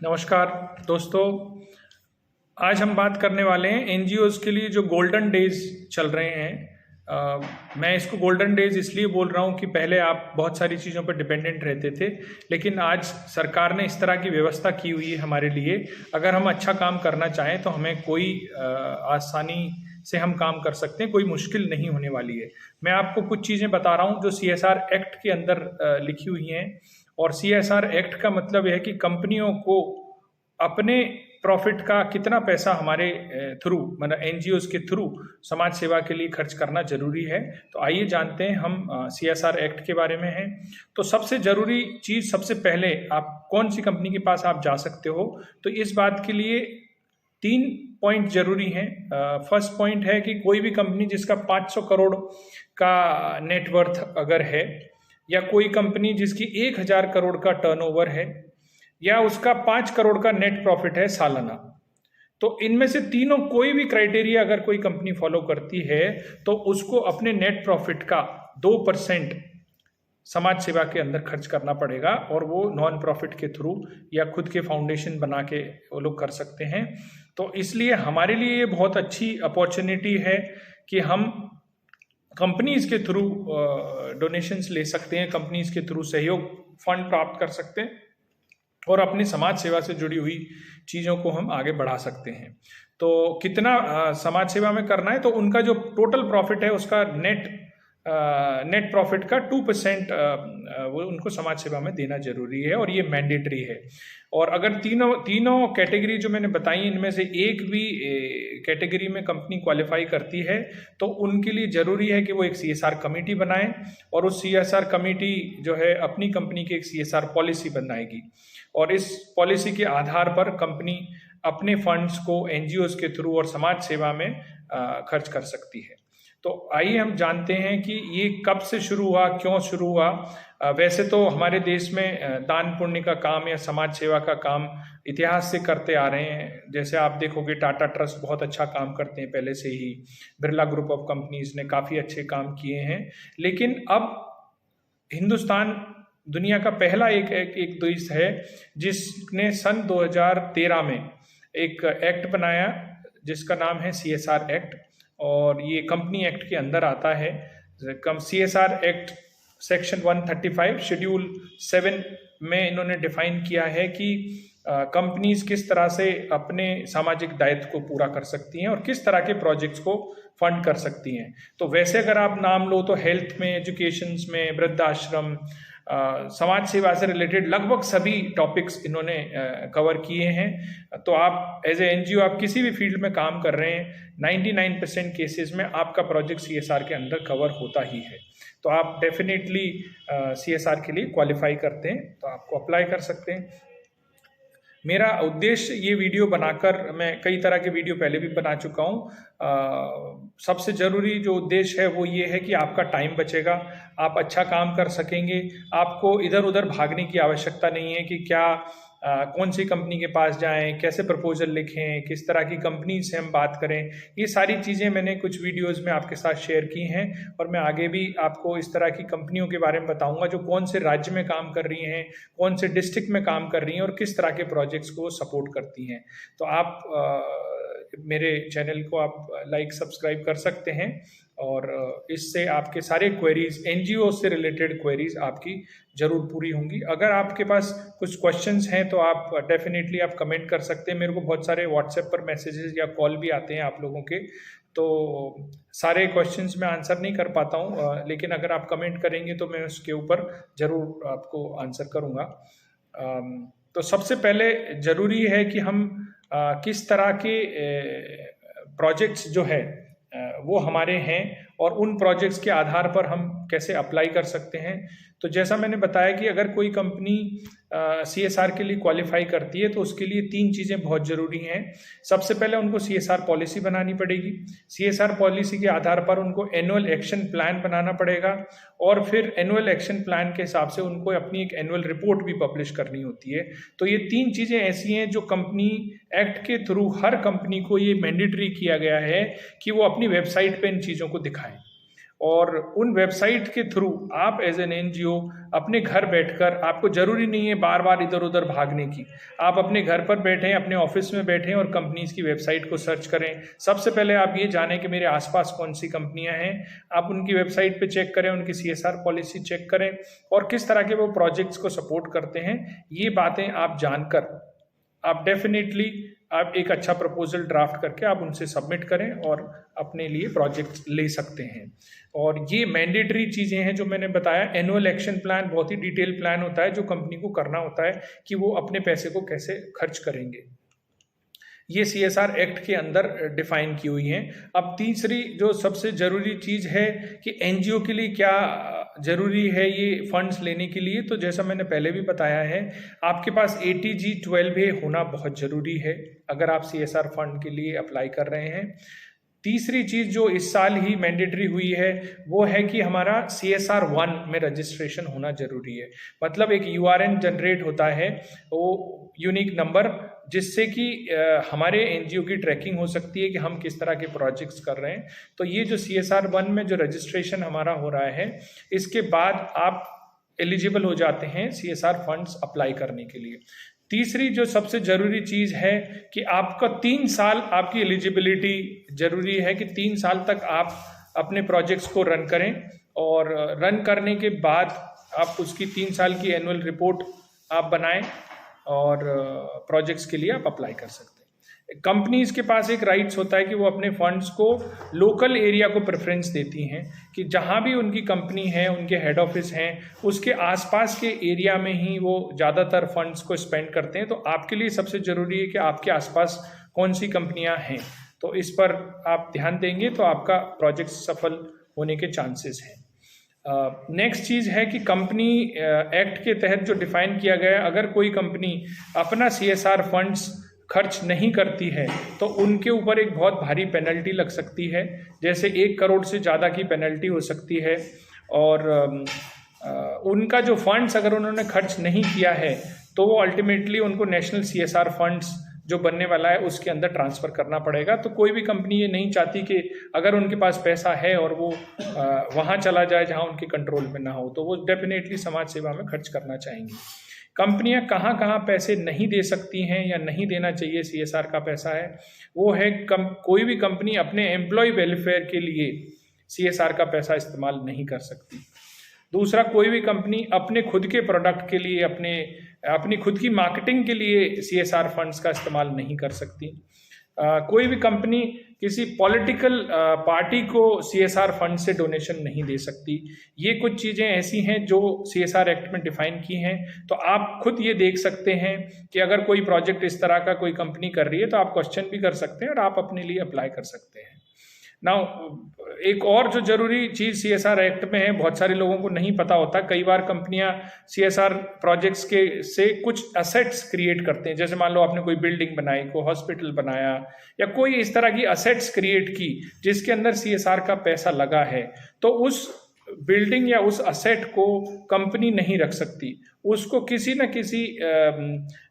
नमस्कार दोस्तों। आज हम बात करने वाले हैं एनजीओज़ के लिए जो गोल्डन डेज चल रहे हैं। मैं इसको गोल्डन डेज इसलिए बोल रहा हूँ कि पहले आप बहुत सारी चीज़ों पर डिपेंडेंट रहते थे, लेकिन आज सरकार ने इस तरह की व्यवस्था की हुई है हमारे लिए। अगर हम अच्छा काम करना चाहें तो हमें कोई आसानी से हम काम कर सकते हैं, कोई मुश्किल नहीं होने वाली है। मैं आपको कुछ चीज़ें बता रहा हूँ जो CSR एक्ट के अंदर लिखी हुई हैं। और CSR एक्ट का मतलब है कि कंपनियों को अपने प्रॉफिट का कितना पैसा हमारे थ्रू, मतलब एनजीओज़ के थ्रू समाज सेवा के लिए खर्च करना जरूरी है। तो आइए जानते हैं हम CSR एक्ट के बारे में हैं। तो सबसे ज़रूरी चीज़, सबसे पहले आप कौन सी कंपनी के पास आप जा सकते हो, तो इस बात के लिए 3 पॉइंट जरूरी हैं। फर्स्ट पॉइंट है कि कोई भी कंपनी जिसका 500 करोड़ का नेटवर्थ अगर है, या कोई कंपनी जिसकी 1000 करोड़ का टर्नओवर है, या उसका 5 करोड़ का नेट प्रॉफिट है सालाना। तो इनमें से तीनों कोई भी क्राइटेरिया अगर कोई कंपनी फॉलो करती है तो उसको अपने नेट प्रॉफिट का 2% समाज सेवा के अंदर खर्च करना पड़ेगा, और वो नॉन प्रॉफिट के थ्रू या खुद के फाउंडेशन बना के वो लोग कर सकते हैं। तो इसलिए हमारे लिए ये बहुत अच्छी अपॉर्चुनिटी है कि हम कंपनीज के थ्रू डोनेशंस ले सकते हैं, कंपनीज के थ्रू सहयोग फंड प्राप्त कर सकते हैं और अपनी समाज सेवा से जुड़ी हुई चीज़ों को हम आगे बढ़ा सकते हैं। तो कितना समाज सेवा में करना है, तो उनका जो टोटल प्रॉफिट है उसका नेट प्रॉफिट का 2% वो उनको समाज सेवा में देना जरूरी है, और ये मैंडेटरी है। और अगर तीनों कैटेगरी जो मैंने बताई इनमें से एक भी कैटेगरी में कंपनी क्वालिफाई करती है तो उनके लिए ज़रूरी है कि वो एक CSR कमेटी बनाएं, और उस CSR कमेटी जो है अपनी कंपनी की एक CSR पॉलिसी बनाएगी, और इस पॉलिसी के आधार पर कंपनी अपने फंड्स को एनजीओज़ के थ्रू और समाज सेवा में खर्च कर सकती है। तो आइए हम जानते हैं कि ये कब से शुरू हुआ, क्यों शुरू हुआ। वैसे तो हमारे देश में दान पुण्य का काम या समाज सेवा का काम इतिहास से करते आ रहे हैं। जैसे आप देखोगे टाटा ट्रस्ट बहुत अच्छा काम करते हैं पहले से ही, बिरला ग्रुप ऑफ कंपनीज ने काफ़ी अच्छे काम किए हैं। लेकिन अब हिंदुस्तान दुनिया का पहला एक देश है जिसने सन 2013 में एक एक्ट बनाया जिसका नाम है CSR एक्ट, और ये कंपनी एक्ट के अंदर आता है। CSR एक्ट सेक्शन 135 शेड्यूल 7 में इन्होंने डिफाइन किया है कि कंपनीज किस तरह से अपने सामाजिक दायित्व को पूरा कर सकती हैं और किस तरह के प्रोजेक्ट्स को फंड कर सकती हैं। तो वैसे अगर आप नाम लो तो हेल्थ में, एजुकेशन में, वृद्धाश्रम, समाज सेवा से रिलेटेड लगभग सभी टॉपिक्स इन्होंने कवर किए हैं। तो आप एज ए एनजीओ आप किसी भी फील्ड में काम कर रहे हैं, 99% केसेस में आपका प्रोजेक्ट CSR के अंदर कवर होता ही है। तो आप डेफिनेटली CSR के लिए क्वालिफाई करते हैं तो आपको अप्लाई कर सकते हैं। मेरा उद्देश्य ये वीडियो बनाकर, मैं कई तरह के वीडियो पहले भी बना चुका हूँ, सबसे ज़रूरी जो उद्देश्य है वो ये है कि आपका टाइम बचेगा, आप अच्छा काम कर सकेंगे, आपको इधर उधर भागने की आवश्यकता नहीं है कि क्या कौन सी कंपनी के पास जाएं, कैसे प्रपोजल लिखें, किस तरह की कंपनी से हम बात करें। ये सारी चीज़ें मैंने कुछ वीडियोस में आपके साथ शेयर की हैं, और मैं आगे भी आपको इस तरह की कंपनियों के बारे में बताऊंगा जो कौन से राज्य में काम कर रही हैं, कौन से डिस्ट्रिक्ट में काम कर रही हैं और किस तरह के प्रोजेक्ट्स को सपोर्ट करती हैं। तो आप मेरे चैनल को आप लाइक सब्सक्राइब कर सकते हैं, और इससे आपके सारे क्वेरीज, एनजीओ से रिलेटेड क्वेरीज आपकी ज़रूर पूरी होंगी। अगर आपके पास कुछ क्वेश्चंस हैं तो आप डेफिनेटली आप कमेंट कर सकते हैं। मेरे को बहुत सारे व्हाट्सएप पर मैसेजेस या कॉल भी आते हैं आप लोगों के, तो सारे क्वेश्चंस मैं आंसर नहीं कर पाता हूँ, लेकिन अगर आप कमेंट करेंगे तो मैं उसके ऊपर ज़रूर आपको आंसर करूँगा। तो सबसे पहले ज़रूरी है कि हम किस तरह के प्रोजेक्ट्स जो है वो हमारे हैं, और उन प्रोजेक्ट्स के आधार पर हम कैसे अप्लाई कर सकते हैं। तो जैसा मैंने बताया कि अगर कोई कंपनी CSR के लिए क्वालिफाई करती है तो उसके लिए 3 चीज़ें बहुत ज़रूरी हैं। सबसे पहले उनको CSR पॉलिसी बनानी पड़ेगी, CSR पॉलिसी के आधार पर उनको एनुअल एक्शन प्लान बनाना पड़ेगा, और फिर एनुअल एक्शन प्लान के हिसाब से उनको अपनी एक एनुअल रिपोर्ट भी पब्लिश करनी होती है। तो ये 3 चीज़ें ऐसी हैं जो कंपनी एक्ट के थ्रू हर कंपनी को ये मैंडेटरी किया गया है कि वो अपनी वेबसाइट पे इन चीज़ों को दिखाएं। और उन वेबसाइट के थ्रू आप एज एन एनजीओ अपने घर बैठकर, आपको जरूरी नहीं है बार बार इधर उधर भागने की, आप अपने घर पर बैठें, अपने ऑफिस में बैठें और कंपनीज की वेबसाइट को सर्च करें। सबसे पहले आप ये जानें कि मेरे आसपास कौन सी कंपनियां हैं, आप उनकी वेबसाइट पे चेक करें, उनकी CSR पॉलिसी चेक करें और किस तरह के वो प्रोजेक्ट्स को सपोर्ट करते हैं। ये बातें आप जानकर आप डेफिनेटली आप एक अच्छा प्रपोजल ड्राफ्ट करके आप उनसे सबमिट करें और अपने लिए प्रोजेक्ट ले सकते हैं। और ये मैंडेटरी चीज़ें हैं जो मैंने बताया। एनुअल एक्शन प्लान बहुत ही डिटेल प्लान होता है जो कंपनी को करना होता है कि वो अपने पैसे को कैसे खर्च करेंगे। ये CSR एक्ट के अंदर डिफाइन की हुई हैं। अब तीसरी जो सबसे ज़रूरी चीज़ है कि एनजीओ के लिए क्या ज़रूरी है ये फंड्स लेने के लिए, तो जैसा मैंने पहले भी बताया है, आपके पास ATG 12A होना बहुत ज़रूरी है अगर आप CSR फंड के लिए अप्लाई कर रहे हैं। तीसरी चीज़ जो इस साल ही मैंडेटरी हुई है वो है कि हमारा CSR 1 में रजिस्ट्रेशन होना जरूरी है। मतलब एक URN जनरेट होता है, वो यूनिक नंबर, जिससे कि हमारे एनजीओ की ट्रैकिंग हो सकती है कि हम किस तरह के प्रोजेक्ट्स कर रहे हैं। तो ये जो CSR 1 में जो रजिस्ट्रेशन हमारा हो रहा है, इसके बाद आप एलिजिबल हो जाते हैं CSR फंड्स अप्लाई करने के लिए। तीसरी जो सबसे ज़रूरी चीज़ है कि आपका 3 साल आपकी एलिजिबिलिटी ज़रूरी है कि 3 साल तक आप अपने प्रोजेक्ट्स को रन करें और रन करने के बाद आप उसकी 3 साल की एनुअल रिपोर्ट आप बनाएं और प्रोजेक्ट्स के लिए आप अप्लाई कर सकते हैं। कंपनीज के पास एक राइट्स होता है कि वो अपने फंड्स को लोकल एरिया को प्रेफरेंस देती हैं कि जहाँ भी उनकी कंपनी है, उनके हेड ऑफिस हैं, उसके आसपास के एरिया में ही वो ज़्यादातर फंड्स को स्पेंड करते हैं। तो आपके लिए सबसे ज़रूरी है कि आपके आसपास कौन सी कंपनियाँ हैं, तो इस पर आप ध्यान देंगे तो आपका प्रोजेक्ट सफल होने के चांसेस हैं। नेक्स्ट चीज़ है कि कंपनी एक्ट के तहत जो डिफाइन किया गया, अगर कोई कंपनी अपना CSR फंड्स खर्च नहीं करती है तो उनके ऊपर एक बहुत भारी पेनल्टी लग सकती है, जैसे 1 करोड़ से ज़्यादा की पेनल्टी हो सकती है। और उनका जो फंड्स अगर उन्होंने खर्च नहीं किया है तो वो अल्टीमेटली उनको नेशनल CSR फंड्स जो बनने वाला है उसके अंदर ट्रांसफ़र करना पड़ेगा। तो कोई भी कंपनी ये नहीं चाहती कि अगर उनके पास पैसा है और वो वहाँ चला जाए जहाँ उनके कंट्रोल में ना हो, तो वो डेफिनेटली समाज सेवा में खर्च करना चाहेंगी। कंपनियां कहाँ कहाँ पैसे नहीं दे सकती हैं या नहीं देना चाहिए CSR का पैसा है, वो है कोई भी कंपनी अपने एम्प्लॉय वेलफेयर के लिए CSR का पैसा इस्तेमाल नहीं कर सकती। दूसरा, कोई भी कंपनी अपने खुद के प्रोडक्ट के लिए, अपनी खुद की मार्केटिंग के लिए CSR फंड्स का इस्तेमाल नहीं कर सकती। कोई भी कंपनी किसी पॉलिटिकल पार्टी को CSR फंड से डोनेशन नहीं दे सकती। ये कुछ चीज़ें ऐसी हैं जो CSR एक्ट में डिफाइन की हैं। तो आप खुद ये देख सकते हैं कि अगर कोई प्रोजेक्ट इस तरह का कोई कंपनी कर रही है तो आप क्वेश्चन भी कर सकते हैं और आप अपने लिए अप्लाई कर सकते हैं। नाउ, एक और जो जरूरी चीज़ CSR एक्ट में है, बहुत सारे लोगों को नहीं पता होता। कई बार कंपनियां CSR प्रोजेक्ट्स के से कुछ असेट्स क्रिएट करते हैं, जैसे मान लो आपने कोई बिल्डिंग बनाई, कोई हॉस्पिटल बनाया या कोई इस तरह की असेट्स क्रिएट की जिसके अंदर CSR का पैसा लगा है, तो उस बिल्डिंग या उस असेट को कंपनी नहीं रख सकती। उसको किसी न किसी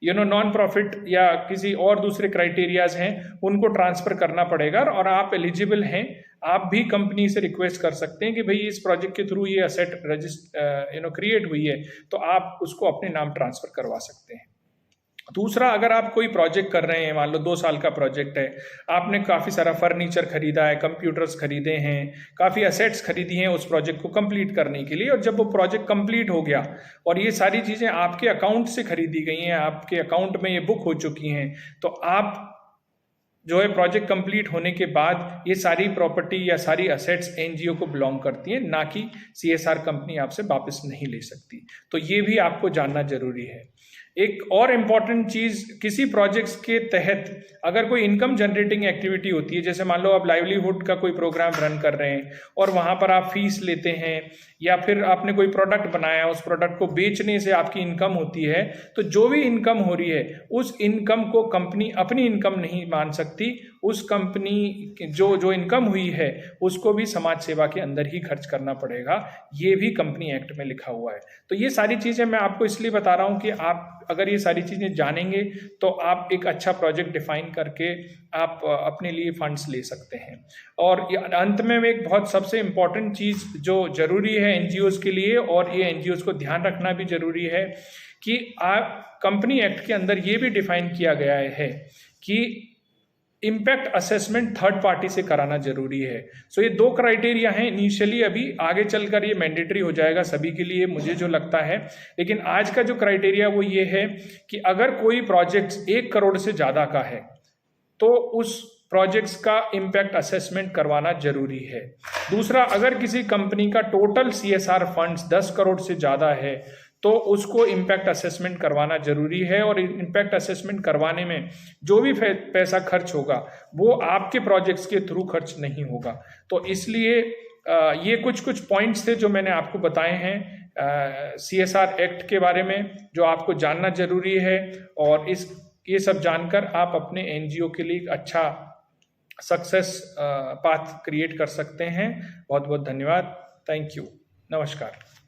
नॉन प्रॉफिट या किसी और दूसरे क्राइटेरियाज हैं उनको ट्रांसफ़र करना पड़ेगा। और आप एलिजिबल हैं, आप भी कंपनी से रिक्वेस्ट कर सकते हैं कि भाई इस प्रोजेक्ट के थ्रू ये असेट क्रिएट हुई है, तो आप उसको अपने नाम ट्रांसफ़र करवा सकते हैं। दूसरा, अगर आप कोई प्रोजेक्ट कर रहे हैं, मान लो 2 साल का प्रोजेक्ट है, आपने काफ़ी सारा फर्नीचर खरीदा है, कंप्यूटर्स खरीदे हैं, काफ़ी असेट्स खरीदी हैं उस प्रोजेक्ट को कंप्लीट करने के लिए, और जब वो प्रोजेक्ट कंप्लीट हो गया और ये सारी चीज़ें आपके अकाउंट से खरीदी गई हैं, आपके अकाउंट में ये बुक हो चुकी हैं, तो आप जो है प्रोजेक्ट कंप्लीट होने के बाद ये सारी प्रॉपर्टी या सारी असेट्स एनजीओ को बिलोंग करती हैं, ना कि CSR कंपनी आपसे वापस नहीं ले सकती। तो ये भी आपको जानना जरूरी है। एक और इम्पॉर्टेंट चीज़, किसी प्रोजेक्ट्स के तहत अगर कोई इनकम जनरेटिंग एक्टिविटी होती है, जैसे मान लो आप लाइवलीहुड का कोई प्रोग्राम रन कर रहे हैं और वहाँ पर आप फीस लेते हैं, या फिर आपने कोई प्रोडक्ट बनाया, उस प्रोडक्ट को बेचने से आपकी इनकम होती है, तो जो भी इनकम हो रही है उस इनकम को कंपनी अपनी इनकम नहीं मान सकती, उस कंपनी जो जो इनकम हुई है उसको भी समाज सेवा के अंदर ही खर्च करना पड़ेगा। ये भी कंपनी एक्ट में लिखा हुआ है। तो ये सारी चीज़ें मैं आपको इसलिए बता रहा हूँ कि आप अगर ये सारी चीज़ें जानेंगे तो आप एक अच्छा प्रोजेक्ट डिफाइन करके आप अपने लिए फंड्स ले सकते हैं। और अंत में एक बहुत सबसे इम्पॉर्टेंट चीज़ जो ज़रूरी है एनजीओज़ के लिए, और ये एनजीओज़ को ध्यान रखना भी ज़रूरी है कि आप कंपनी एक्ट के अंदर ये भी डिफाइन किया गया है कि इम्पैक्ट असेसमेंट थर्ड पार्टी से कराना जरूरी है। सो ये दो क्राइटेरिया हैं इनिशियली, अभी आगे चलकर ये मैंडेटरी हो जाएगा सभी के लिए मुझे जो लगता है। लेकिन आज का जो क्राइटेरिया वो ये है कि अगर कोई प्रोजेक्ट 1 करोड़ से ज़्यादा का है तो उस प्रोजेक्ट्स का इम्पैक्ट असेसमेंट करवाना जरूरी है। दूसरा, अगर किसी कंपनी का टोटल CSR फंड्स 10 करोड़ से ज़्यादा है तो उसको इम्पैक्ट असेसमेंट करवाना जरूरी है। और इम्पैक्ट असेसमेंट करवाने में जो भी पैसा खर्च होगा वो आपके प्रोजेक्ट्स के थ्रू खर्च नहीं होगा। तो इसलिए ये कुछ पॉइंट्स थे जो मैंने आपको बताए हैं CSR एक्ट के बारे में, जो आपको जानना जरूरी है। और ये सब जानकर आप अपने NGO के लिए एक अच्छा सक्सेस पाथ क्रिएट कर सकते हैं। बहुत बहुत धन्यवाद। Thank you. नमस्कार।